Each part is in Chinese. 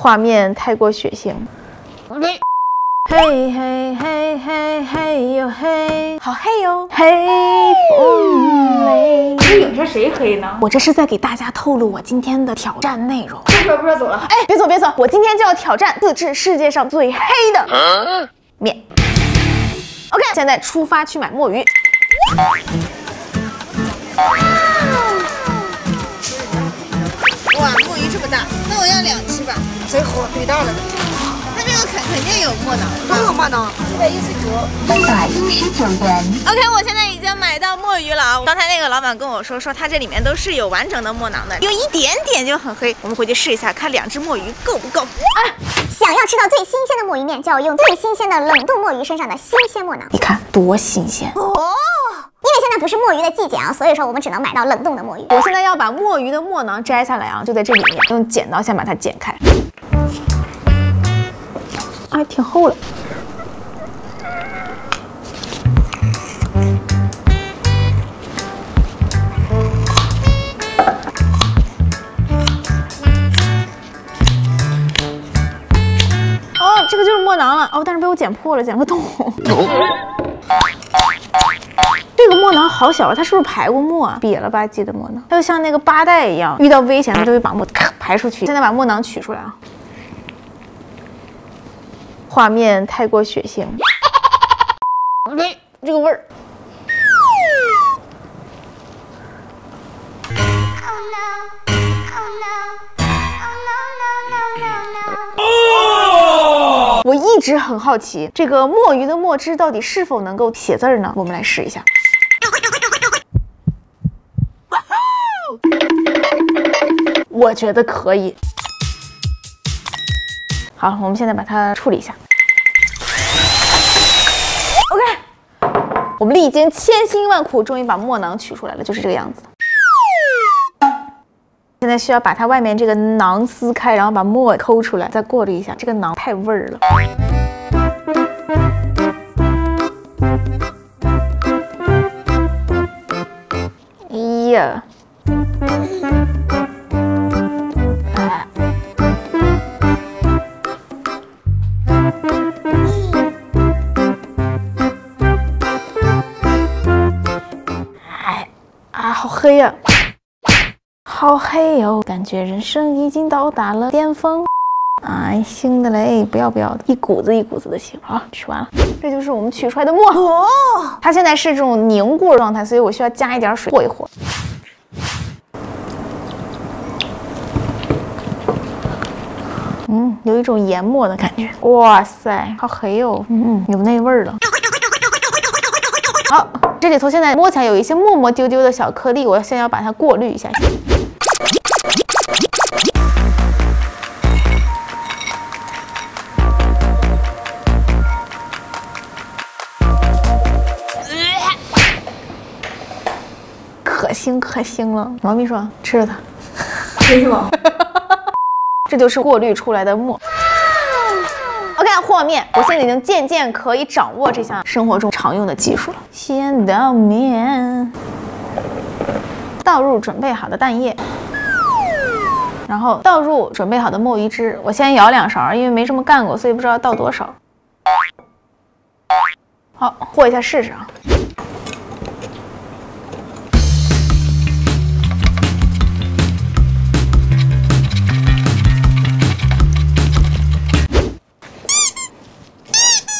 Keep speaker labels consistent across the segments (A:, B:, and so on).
A: 画面太过血腥。嘿嘿嘿嘿嘿哟嘿，好嘿哟，嘿风雷。
B: 这影是谁黑呢？
A: 我这是在给大家透露我今天的挑战内容。
B: 不说走了。
A: 哎，别走别走，我今天就要挑战自制世界上最黑的面。OK， 现在出发去买墨鱼。
C: 哇，墨鱼这么大，那我要2只吧。贼火，最大了的。那这个肯定有墨囊，都有墨囊，119元。OK， 我现在已经买到墨鱼了啊！刚才那个老板跟我说它这里面都是有完整的墨囊的，有一点点就很黑。我们回去试一下，看2只墨鱼够不够。
D: 想要吃到最新鲜的墨鱼面，就要用最新鲜的冷冻墨鱼身上的新鲜墨囊。
A: 你看多新鲜
D: 哦！因为现在不是墨鱼的季节啊，所以说我们只能买到冷冻的墨鱼。
A: 我现在要把墨鱼的墨囊摘下来啊，就在这里面，用剪刀先把它剪开。哎，挺厚了。哦，这个就是墨囊了哦，但是被我剪破了，剪个洞。这个墨囊好小，它是不是排过墨啊？瘪了吧唧的墨囊，它就像那个八带一样，遇到危险它就会把墨排出去。现在把墨囊取出来啊。画面太过血腥，这个味儿。我一直很好奇，这个墨鱼的墨汁到底是否能够写字呢？我们来试一下。我觉得可以。好，我们现在把它处理一下。OK， 我们历经千辛万苦，终于把墨囊取出来了，就是这个样子。现在需要把它外面这个囊撕开，然后把墨抠出来，再过滤一下。这个囊太味儿了。哎呀！好黑呀！好黑哟，感觉人生已经到达了巅峰。哎，腥的嘞，不要的，一股子的腥。好，取完了，这就是我们取出来的墨。哦，它现在是这种凝固状态，所以我需要加一点水和一和。有一种研墨的感觉。哇塞，好黑哟，有那味儿了。好，这里头现在摸起来有一些磨丢丢的小颗粒，我先要把它过滤一下。可腥了，毛秘书吃了它，
B: 真是吗？
A: 这就是过滤出来的墨。OK， 和面，我现在已经渐渐可以掌握这项生活中常用的技术了。先倒面，倒入准备好的蛋液，然后倒入准备好的墨鱼汁。我先舀2勺，因为没这么干过，所以不知道倒多少。好，和一下试试啊。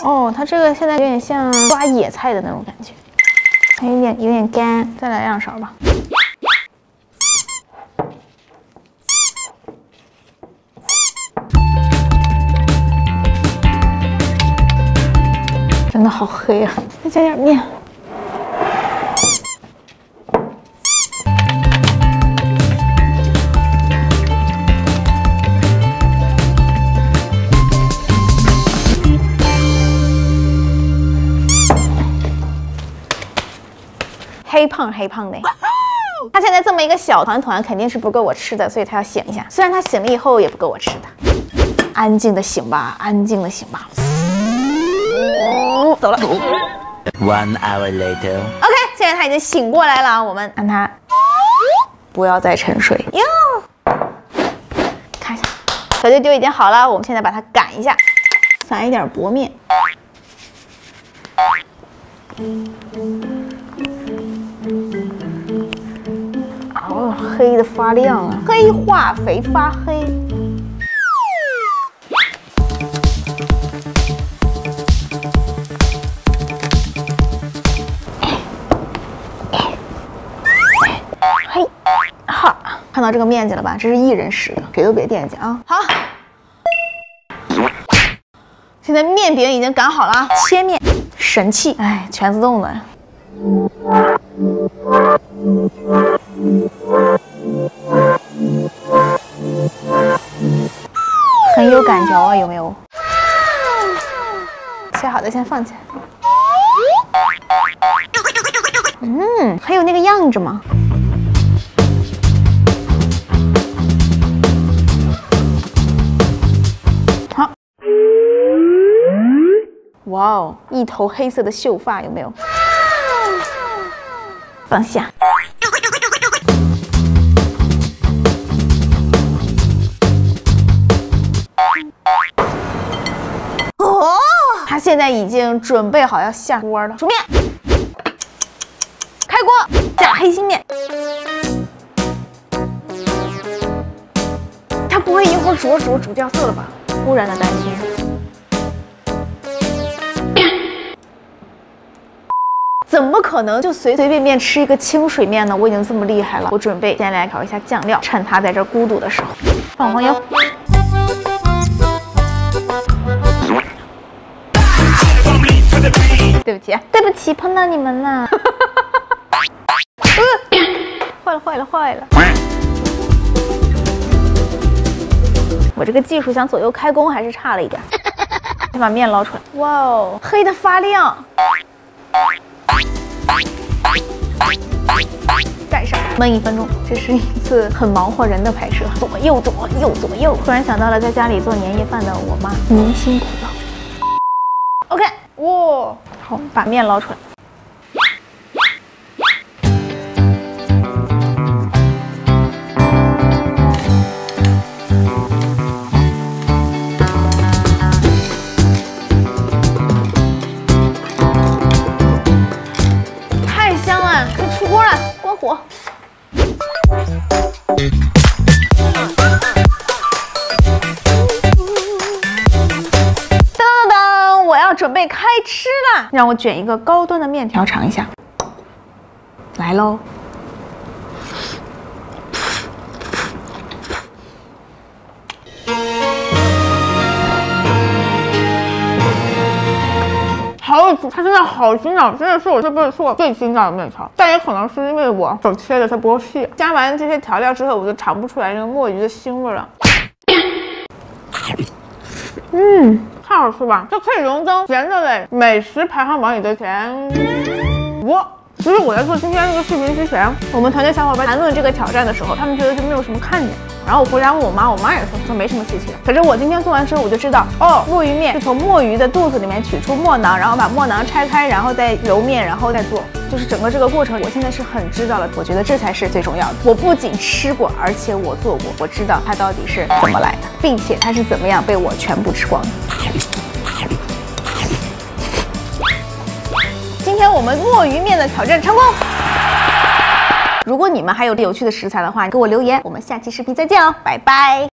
A: 哦，它这个现在有点像抓野菜的那种感觉，还有点干，再来2勺吧。真的好黑啊！再加点面。黑胖的，他现在这么一个小团肯定是不够我吃的，所以他要醒一下。虽然他醒了以后也不够我吃的，安静的醒吧，安静的醒吧。走了。
E: 1 hour later.
A: OK， 现在他已经醒过来了，我们让他不要再沉睡哟。看一下，小丢丢已经好了，我们现在把它擀一下，撒一点薄面。哦，黑的发亮啊，黑化肥发黑。嘿，哈，看到这个面积了吧？这是一人食的，谁都别惦记啊！好，现在面饼已经擀好了啊，切面，神器，哎，全自动的。很有感觉啊，有没有？切好的先放起来。还有那个样子吗？好，哇哦，一头黑色的秀发，有没有？放下。哦，他现在已经准备好要下锅了，煮面。开锅，加黑心面。它不会一会儿煮掉色了吧？忽然的担心。怎么可能就随随便便吃一个清水面呢？我已经这么厉害了。我准备先来调一下酱料，趁它在这咕嘟的时候，放黄油。对不起，对不起，碰到你们了。坏了！我这个技术想左右开弓还是差了一点。先把面捞出来，哇哦，黑的发亮。盖上，焖1分钟。这是一次很忙活人的拍摄，左右。突然想到了在家里做年夜饭的我妈，您辛苦了。OK， 哇，好，把面捞出来。火，当，我要准备开吃了。让我卷一个高端的面条尝一下，来喽。它真的好筋道，真的是我这辈子吃过最筋道的面条。但也可能是因为我手切的它不够细，加完这些调料之后，我就尝不出来那个墨鱼的腥味了。太好吃吧？这可以荣登咸的类美食排行榜里的前5。其实我在做今天这个视频之前，我们团队小伙伴谈论这个挑战的时候，他们觉得就没有什么看点。然后我回家问我妈，我妈也说没什么稀奇的。可是我今天做完之后，我就知道，哦，墨鱼面是从墨鱼的肚子里面取出墨囊，然后把墨囊拆开，然后再揉面，然后再做，就是整个这个过程，我现在是很知道了。我觉得这才是最重要的。我不仅吃过，而且我做过，我知道它到底是怎么来的，并且它是怎么样被我全部吃光的。今天我们墨鱼面的挑战成功。如果你们还有有趣的食材的话，给我留言。我们下期视频再见哦，拜拜。